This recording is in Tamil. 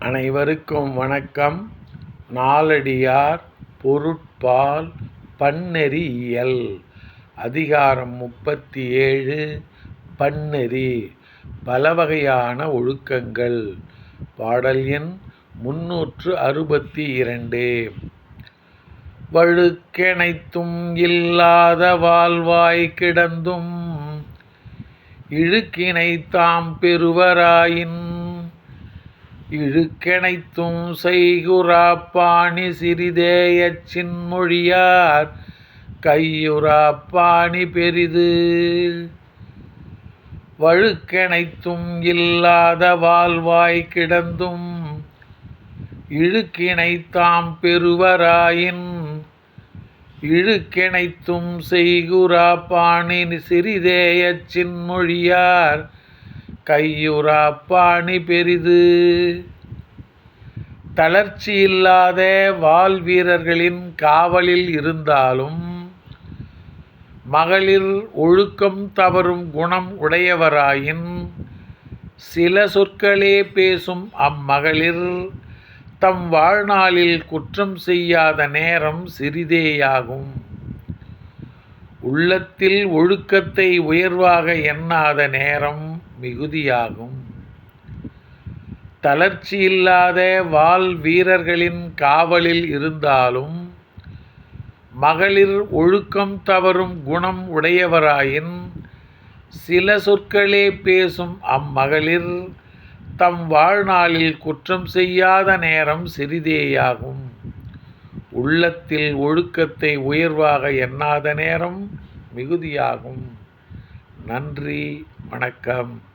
அனைவருக்கும் வணக்கம். நாலடியார் பொருட்பால் பன்னெறி இயல் அதிகாரம் 37 பன்னெறி பலவகையான ஒழுக்கங்கள். பாடல் எண் 362. வழுக்கெனைத்தும் இல்லாத வாழ்வாய் கிடந்தும் இழுக்கினைத்தாம் பெறுவராயின் இழுக்கெனைத்தும் செய்குறாப் பாணி சிறிதேயச் சின்மொழியார் கையுறாப் பாணி பெரிது. வழுக்கெனைத்தும் இல்லாத வாழ்வாய் கிடந்தும் இழுக்கினைத்தாம் பெறுவராயின் இழுக்கெனைத்தும் செய்குறாப் பாணி சிறிதேயச் சின்மொழியார் கையுறாப் பாணி பெரிது. தளர்ச்சி இல்லாத வாள் வீரர்களின் காவலில் இருந்தாலும் மகளிர் ஒழுக்கம் தவறும் குணம் உடையவராயின் சில சொற்களே பேசும் அம்மகளிர் தம் வாழ்நாளில் குற்றம் செய்யாத நேரம் சிறிதேயாகும். உள்ளத்தில் ஒழுக்கத்தை உயர்வாக எண்ணாத நேரம் மிகுதியாகும். தளர்ச்சி இல்லாத வாள் வீரர்களின் காவலில் இருந்தாலும் மகளிர் ஒழுக்கம் தவறும் குணம் உடையவராயின் சில சொற்களே பேசும் அம்மகளிர் தம் வாழ்நாளில் குற்றம் செய்யாத நேரம் சிறிதேயாகும். உள்ளத்தில் ஒழுக்கத்தை உயர்வாக எண்ணாத நேரம் மிகுதியாகும். நன்றி, வணக்கம்.